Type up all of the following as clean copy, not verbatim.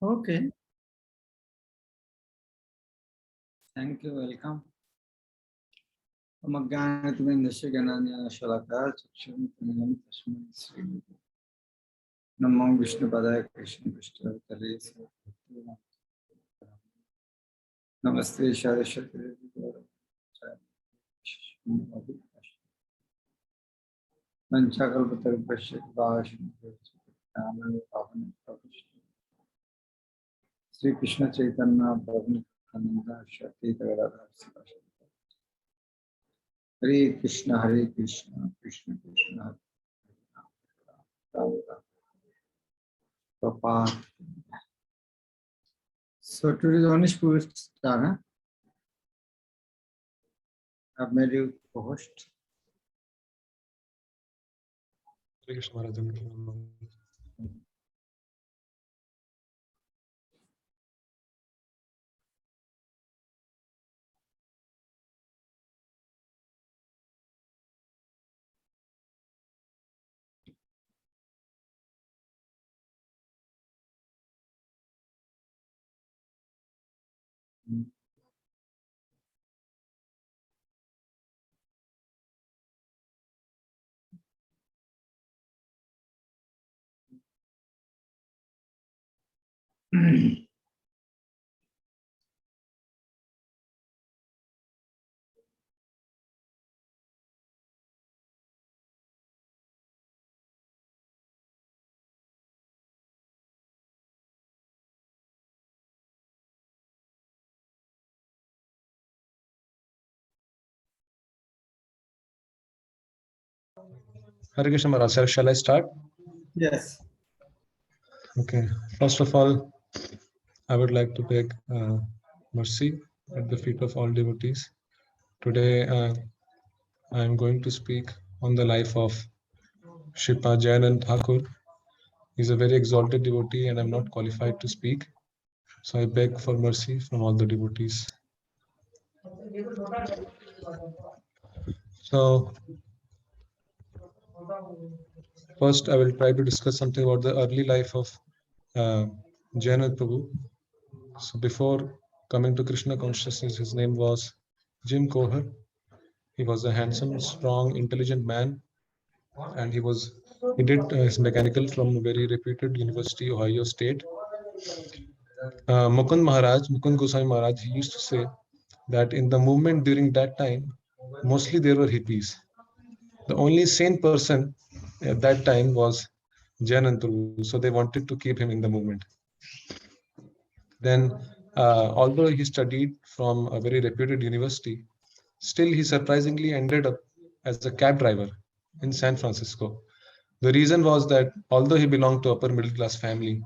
Okay. Thank you. Welcome. Namo Vishnu Padaya Krishna Krishna Tale Namaste Saraswati Manchakalpatarupasya Vashim Sri Krishna Chaitanya Prabhu Nanda Shakti Tagadara Hare Krishna Krishna Krishna Hare Prabhupada. So today is Anish Purusthana. I've made you co-host. Hare Krishna Maharaj. Hare Krishna Maharaj. Sir, shall I start? Yes. Okay. First of all, I would like to beg mercy at the feet of all devotees. Today, I am going to speak on the life of Shripa Jayananda Thakur. He is a very exalted devotee and I am not qualified to speak. So I beg for mercy from all the devotees. So, first I will try to discuss something about the early life of Jayananda Prabhu. So before coming to Krishna consciousness, his name was Jim Coher. He was a handsome, strong, intelligent man, and he did his mechanical from a very reputed university, Ohio State. Mukund Goswami Maharaj, he used to say that in the movement during that time, mostly there were hippies. The only sane person at that time was Jayananda Prabhu, so they wanted to keep him in the movement. Then, although he studied from a very reputed university, still he surprisingly ended up as a cab driver in San Francisco. The reason was that although he belonged to upper middle class family,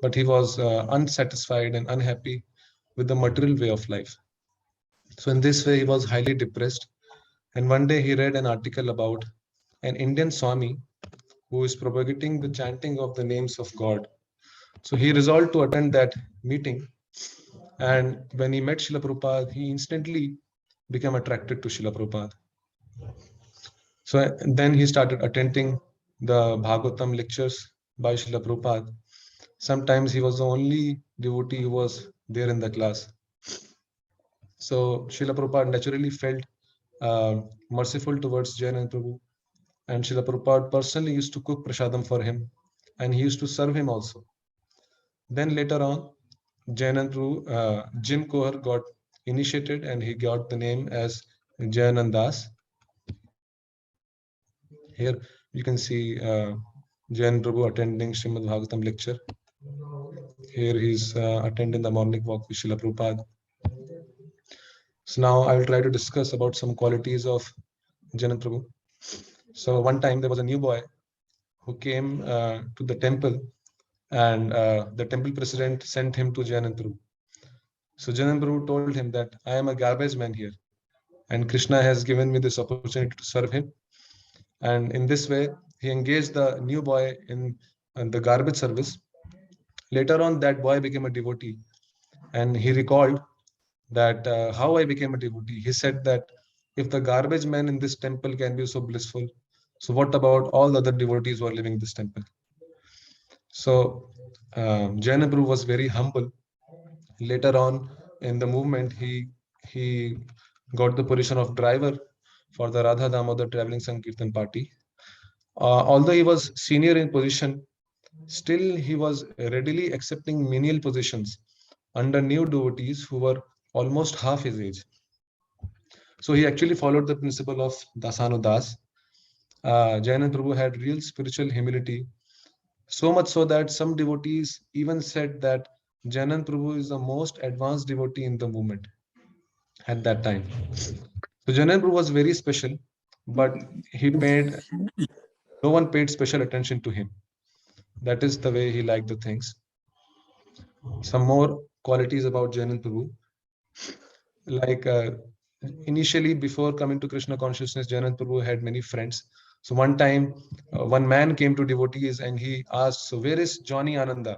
but he was unsatisfied and unhappy with the material way of life. So in this way, he was highly depressed. And one day he read an article about an Indian Swami who is propagating the chanting of the names of God. So he resolved to attend that meeting. And when he met Srila Prabhupada, he instantly became attracted to Srila Prabhupada. So then he started attending the Bhagavatam lectures by Srila Prabhupada. Sometimes he was the only devotee who was there in the class. So Srila Prabhupada naturally felt merciful towards Jayananda Prabhu. And Srila Prabhupada personally used to cook prasadam for him. And he used to serve him also. Then later on, Jayananda Prabhu, Jim Coher got initiated and he got the name as Jayanandas. Here you can see Jayananda Prabhu attending Srimad Bhagavatam lecture. Here he's attending the morning walk with Srila Prabhupada. So now I will try to discuss about some qualities of Jayananda Prabhu. So one time there was a new boy who came to the temple and the temple president sent him to Jayananda Prabhu. So Jayananda Prabhu told him that I am a garbage man here and Krishna has given me this opportunity to serve him. And in this way, he engaged the new boy in the garbage service. Later on, that boy became a devotee and he recalled that how I became a devotee. He said that if the garbage man in this temple can be so blissful, so what about all the other devotees who are living in this temple? So Jayananda Prabhu was very humble. Later on in the movement, he got the position of driver for the Radha Damodar Traveling Sankirtan Party. Although he was senior in position, still he was readily accepting menial positions under new devotees who were almost half his age. So he actually followed the principle of Dasanudas. Jayananda Prabhu had real spiritual humility, so much so that some devotees even said that Jayananda Prabhu is the most advanced devotee in the movement at that time. So Jayananda Prabhu was very special, but he paid no one paid special attention to him. That is the way he liked the things. Some more qualities about Jayananda Prabhu, like initially before coming to Krishna consciousness, Jayananda Prabhu had many friends. So one time, one man came to devotees and he asked, "So where is Johnny Ananda?"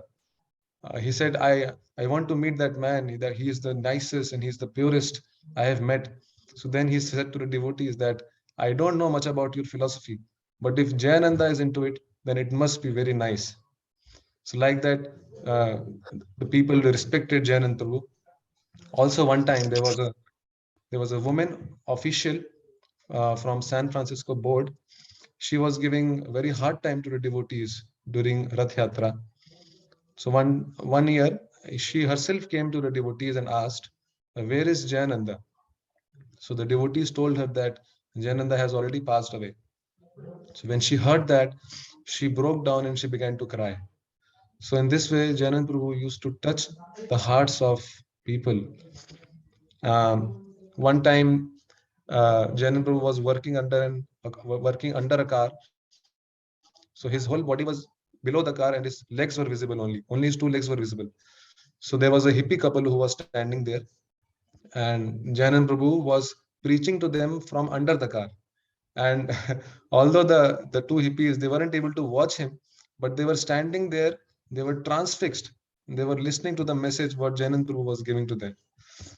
He said, I want to meet that man, that he is the nicest and he's the purest I have met." So then he said to the devotees that, "I don't know much about your philosophy, but if Jayananda is into it, then it must be very nice." So like that, uh, the people respected Jayananda Prabhu. Also, one time there was a woman official from San Francisco board. She was giving very hard time to the devotees during Rath Yatra. So one year, she herself came to the devotees and asked, "Where is Jayananda?" So the devotees told her that Jayananda has already passed away. So when she heard that, she broke down and she began to cry. So in this way, Jayananda Prabhu used to touch the hearts of people. One time, Jayananda Prabhu was working under a car. So his whole body was below the car and his legs were visible only. Only his two legs were visible. So there was a hippie couple who was standing there, and Jayanand Prabhu was preaching to them from under the car. And although the two hippies, they weren't able to watch him, but they were standing there, they were transfixed. They were listening to the message what Jayanand Prabhu was giving to them.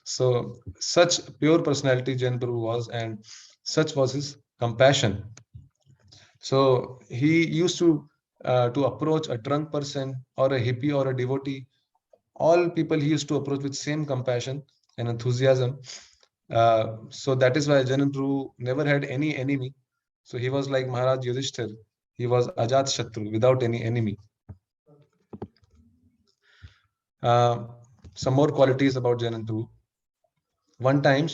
So such pure personality Jayanand Prabhu was, and such was his compassion. So he used to approach a drunk person or a hippie or a devotee. All people he used to approach with same compassion and enthusiasm. So that is why Janandru never had any enemy. So he was like Maharaj Yudhishthir. He was Ajat Shatru without any enemy. Uh, some more qualities about Janandru. One time,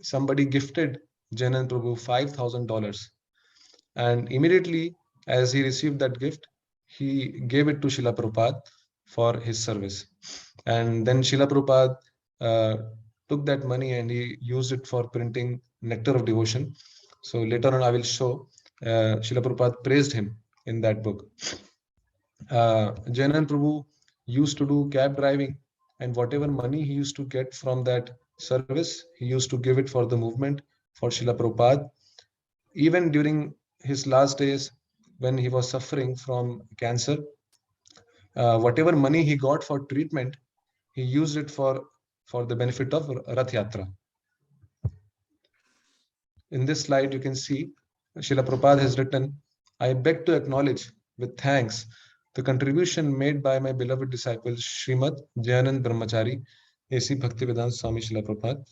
somebody gifted Janand Prabhu $5,000, and immediately as he received that gift, he gave it to Srila Prabhupada for his service. And then Srila Prabhupada uh, took that money and he used it for printing Nectar of Devotion. So later on, I will show Srila Prabhupada praised him in that book. Jayanand Prabhu used to do cab driving, and whatever money he used to get from that service, he used to give it for the movement for Srila Prabhupada. Even during his last days, when he was suffering from cancer, whatever money he got for treatment, he used it for the benefit of Rath Yatra. In this slide, you can see Srila Prabhupada has written, "I beg to acknowledge with thanks the contribution made by my beloved disciple Srimad Jayanand Brahmachari, A.C. Bhaktivedanta Swami Srila Prabhupada."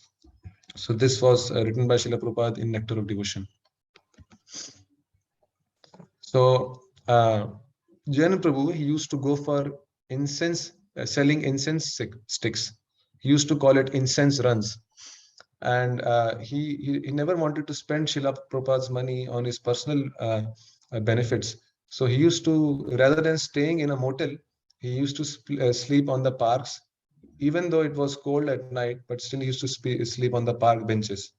So this was written by Srila Prabhupada in Nectar of Devotion. So Jayanand Prabhu, he used to go for incense, selling incense sticks. He used to call it incense runs. And he never wanted to spend Srila Prabhupada's money on his personal benefits. So he used to, rather than staying in a motel, he used to sleep on the parks, even though it was cold at night, but still he used to sleep on the park benches.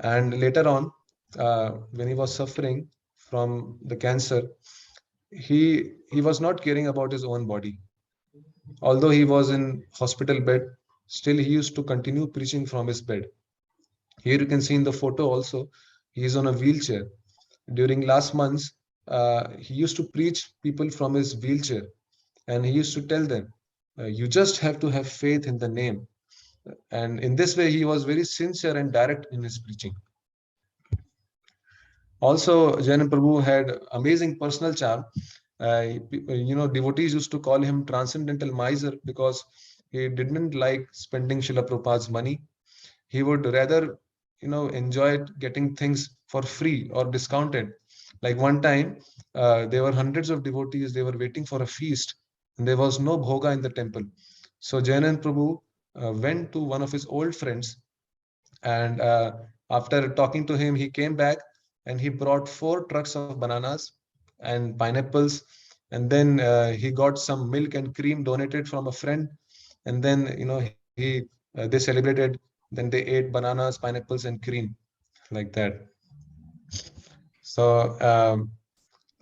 And later on, when he was suffering from the cancer, he was not caring about his own body. Although he was in hospital bed, still he used to continue preaching from his bed. Here you can see in the photo also, he is on a wheelchair. During last months, he used to preach people from his wheelchair, and he used to tell them, "You just have to have faith in the name." And in this way, he was very sincere and direct in his preaching. Also, Jayanand Prabhu had amazing personal charm. Devotees used to call him transcendental miser because he didn't like spending Srila Prabhupada's money. He would rather, enjoy getting things for free or discounted. Like one time, there were hundreds of devotees, they were waiting for a feast, and there was no bhoga in the temple. So Jayanand Prabhu went to one of his old friends, and after talking to him, he came back and he brought 4 trucks of bananas and pineapples. And then he got some milk and cream donated from a friend. And then, they celebrated. Then they ate bananas, pineapples, and cream like that. So,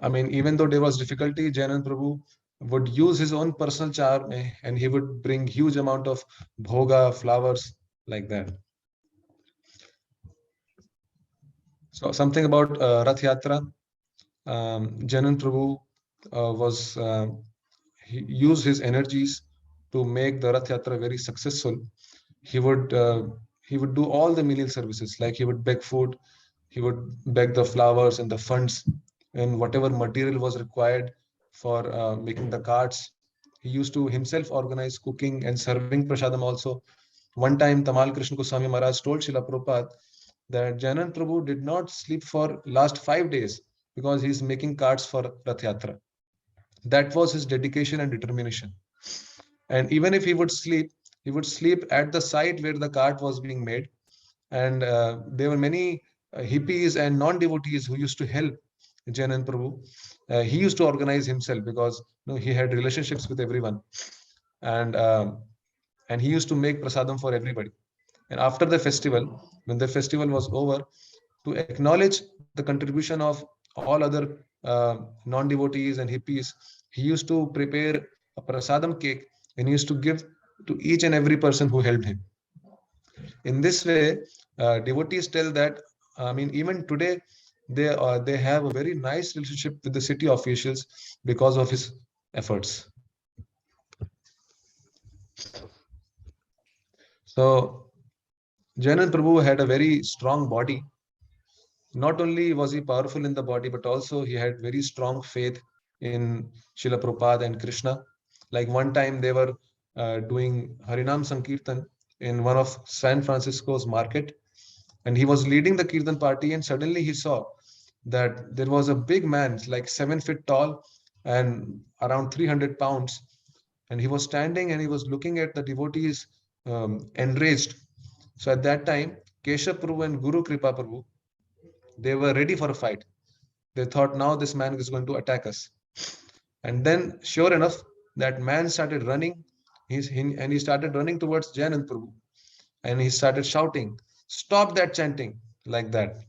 even though there was difficulty, Jayanand Prabhu would use his own personal charm, and he would bring huge amount of bhoga, flowers, like that. So something about Rath Yatra. Jayanand Prabhu he used his energies to make the Rath Yatra very successful. He would uh, he would do all the menial services, like he would beg food, he would beg the flowers and the funds, and whatever material was required for making the carts. He used to himself organize cooking and serving prasadam also. One time, Tamal Krishna Goswami Maharaj told Srila Prabhupada that Jayanand Prabhu did not sleep for last 5 days because he's making carts for Rath Yatra. That was his dedication and determination. And even if he would sleep at the site where the cart was being made. And there were many hippies and non-devotees who used to help Jayanand Prabhu. He used to organize himself because he had relationships with everyone, and he used to make prasadam for everybody. And after the festival, when the festival was over, to acknowledge the contribution of all other non-devotees and hippies, he used to prepare a prasadam cake and he used to give to each and every person who helped him. In this way, devotees tell that, even today, they have a very nice relationship with the city officials because of his efforts. So, Jayanand Prabhu had a very strong body. Not only was he powerful in the body, but also he had very strong faith in Srila Prabhupada and Krishna. Like one time they were doing Harinam Sankirtan in one of San Francisco's market, and he was leading the Kirtan party, and suddenly he saw that there was a big man, like 7 feet tall and around 300 pounds, and he was standing and he was looking at the devotees enraged. So at that time, Keshav Prabhu and Guru Kripa Prabhu, they were ready for a fight. They thought now this man is going to attack us. And then, sure enough, that man started running. And he started running towards Jayanand Prabhu. And he started shouting, "Stop that chanting!" like that.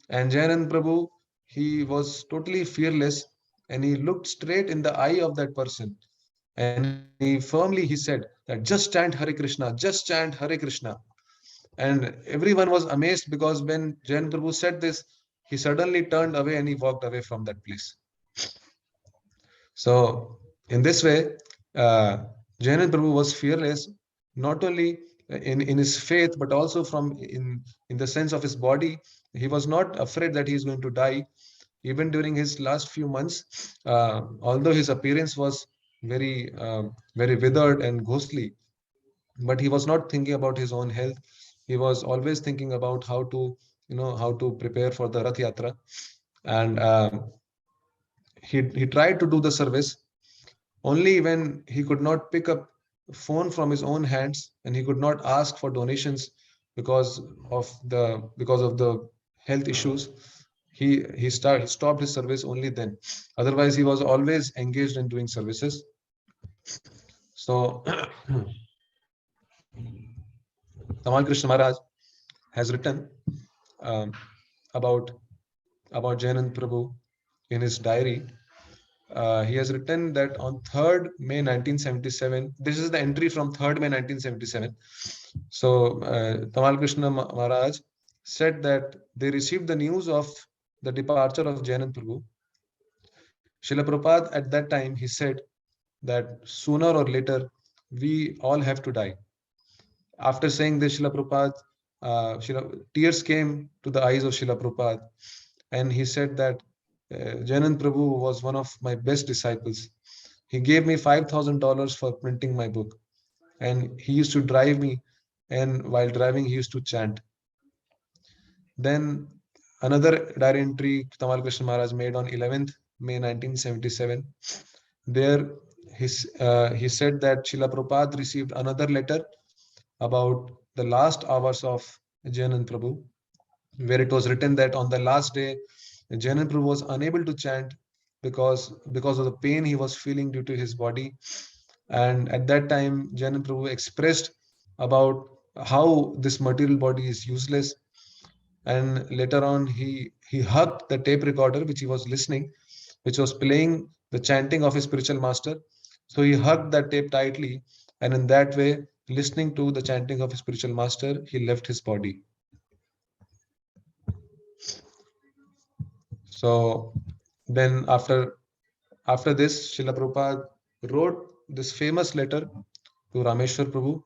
And Jayanand Prabhu, he was totally fearless and he looked straight in the eye of that person. And he firmly he said that just chant Hare Krishna, just chant Hare Krishna. And everyone was amazed because when Jayanand Prabhu said this, he suddenly turned away and he walked away from that place. So, in this way, uh, Jayanand Prabhu was fearless, not only in his faith, but also in the sense of his body. He was not afraid that he is going to die. Even during his last few months, although his appearance was very withered and ghostly, but he was not thinking about his own health. He was always thinking about how to prepare for the Rath Yatra. And he tried to do the service only when he could not pick up phone from his own hands and he could not ask for donations because of the health issues. He stopped his service only then. Otherwise, he was always engaged in doing services. So Tamal Krishna Maharaj has written um, about Jayanand Prabhu in his diary. He has written that on 3rd May 1977, this is the entry from 3rd May 1977. So, Tamal Krishna Maharaj said that they received the news of the departure of Jayanand Prabhu. Srila Prabhupada at that time, he said that sooner or later, we all have to die. After saying this, Srila Prabhupada, tears came to the eyes of Srila Prabhupada, and he said that Jayananda Prabhu was one of my best disciples. He gave me $5,000 for printing my book, and he used to drive me, and while driving, he used to chant. Then another diary entry Tamal Krishna Maharaj made on 11th May 1977. There he said that Srila Prabhupada received another letter about the last hours of Jayananda Prabhu, where it was written that on the last day, Jayananda Prabhu was unable to chant because of the pain he was feeling due to his body. And at that time, Jayananda Prabhu expressed about how this material body is useless. And later on, he hugged the tape recorder which he was listening, which was playing the chanting of his spiritual master. So he hugged that tape tightly, and in that way, listening to the chanting of his spiritual master, he left his body. So then after this, Srila Prabhupada wrote this famous letter to Rameshwar Prabhu,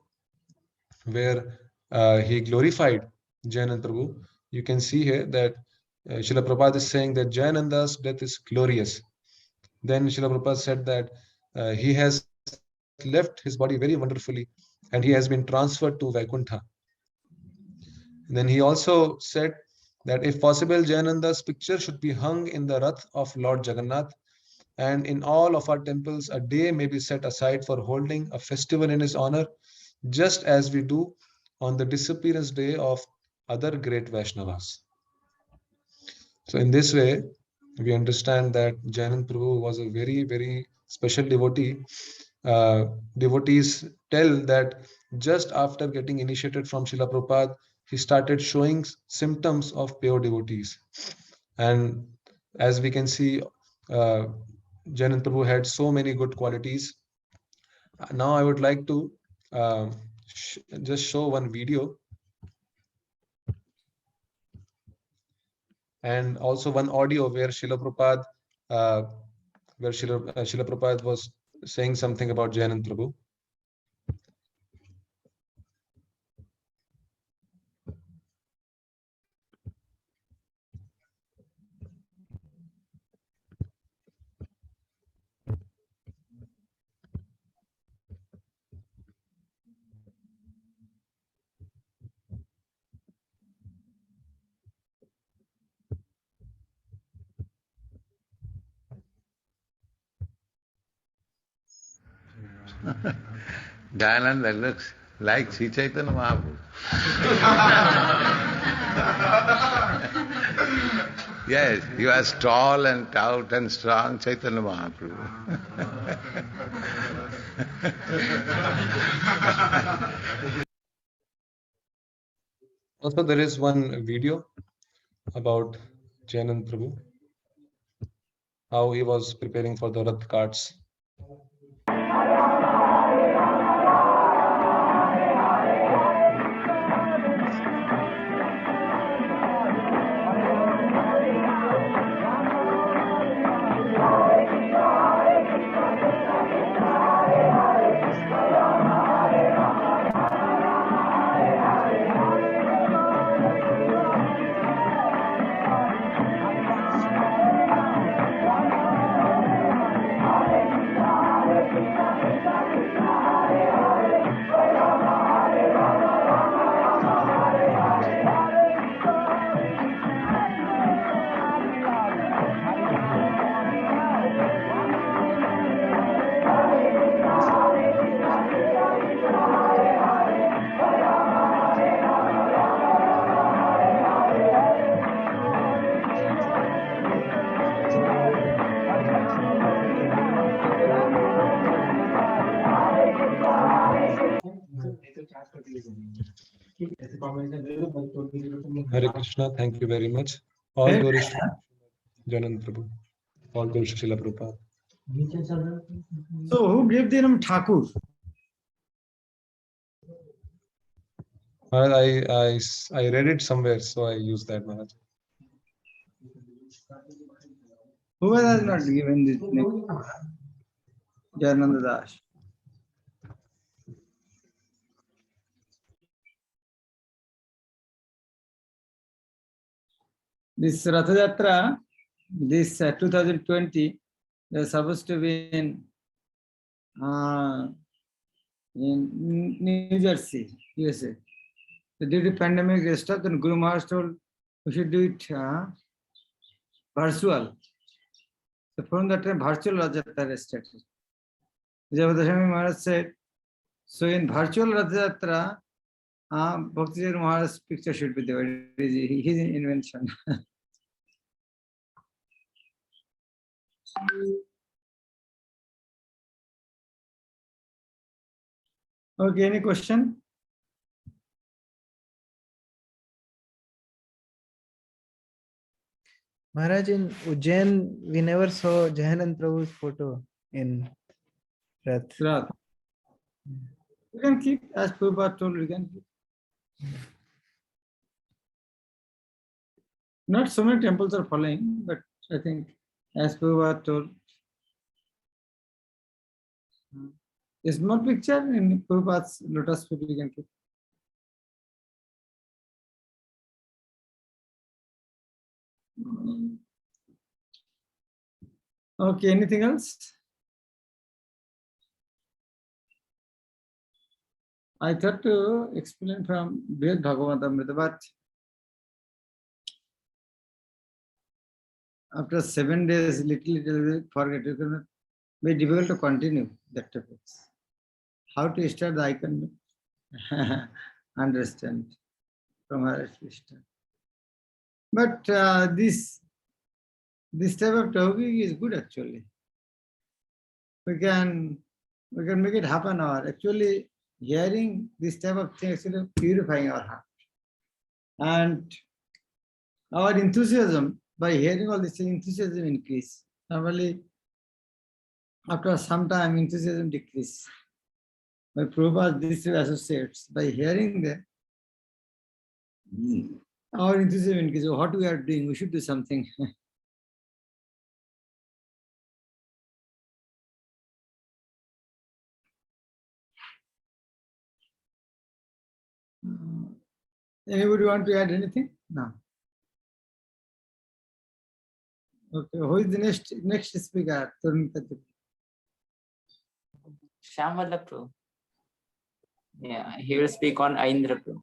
where he glorified Jayananda Prabhu. You can see here that Srila Prabhupada is saying that Jayananda's death is glorious. Then Srila Prabhupada said that he has left his body very wonderfully, and he has been transferred to Vaikuntha. Then he also said that if possible, Jayananda's picture should be hung in the Rath of Lord Jagannath, and in all of our temples, a day may be set aside for holding a festival in his honor, just as we do on the disappearance day of other great Vaishnavas. So in this way, we understand that Jayananda Prabhu was a very, very special devotee. Devotees tell that just after getting initiated from Srila Prabhupada, he started showing symptoms of pure devotees. And as we can see, Jayananda Prabhu had so many good qualities. Now I would like to just show one video and also one audio where Srila Prabhupada, Srila Prabhupada was saying something about Jayananda Prabhu. Jayananda looks like Sri Chaitanya Mahaprabhu. Yes, he was tall and stout and strong, Chaitanya Mahaprabhu. Also, there is one video about Jayananda Prabhu, how he was preparing for the Rath carts. Hare Krishna, thank you very much. All glories to Jayananda Prabhu. All glories to Srila Prabhupada. So who gave the name Thakur? I read it somewhere, so I used that, Maharaj. Who has not given this name? Jayananda Das. This Ratha Yatra this 2020, they're supposed to be in New Jersey, USA. So due to pandemic stuff, then Guru Maharaj told we should do it virtual. So from that time, virtual Rathayatra started. Jayabhadra Maharaj said, so in virtual Rathayatra, Bhakti Maharaj's picture should be there. It is his invention. Okay, any question? Maharaj, in Ujjain, we never saw Jayananda Prabhu's photo in Rath. Rath. You can keep, as Prabhupada told, you can keep. Not so many temples are following, but I think as Prabhupada told, a small picture in Prabhupada's lotus feet you can keep. Okay, anything else? I thought to explain from Ved Bhagavatamrita, but after 7 days, little forget. It will be difficult to continue that topics. How to start the icon? Understand from where to start. But this type of talking is good actually. We can make it half an hour. Actually, hearing this type of thing actually purifying our heart. And our enthusiasm, by hearing all this, enthusiasm increase. Normally, after some time, enthusiasm decrease. By Prabhupada, these two associates, by hearing them, our enthusiasm increases. What we are doing, we should do something. Anybody want to add anything? No. Okay, who is the next speaker? Shyamvalla Prabhu. Yeah, he will speak on Aindra Prabhu.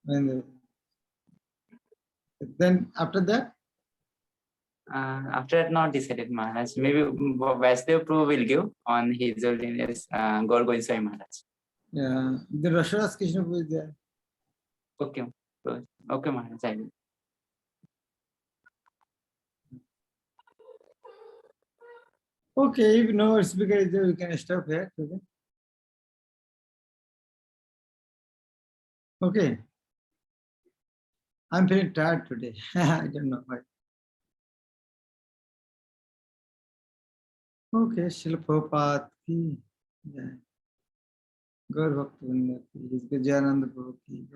And then after that? After that, not decided, Maharaj. Maybe Vasudev Prabhu will give on his holiness Gaur Govind Swami Maharaj. Yeah, the Rashadas Krishna Prabhu is there. Okay, okay, Maharaj. I will. Okay, if no speaker is there, we can stop here. Okay. Okay. I'm feeling tired today. I don't know why. Okay, Srila Prabhupada ki jai. Gaur Bhakta Vrinda ki, Jayananda Prabhu ki.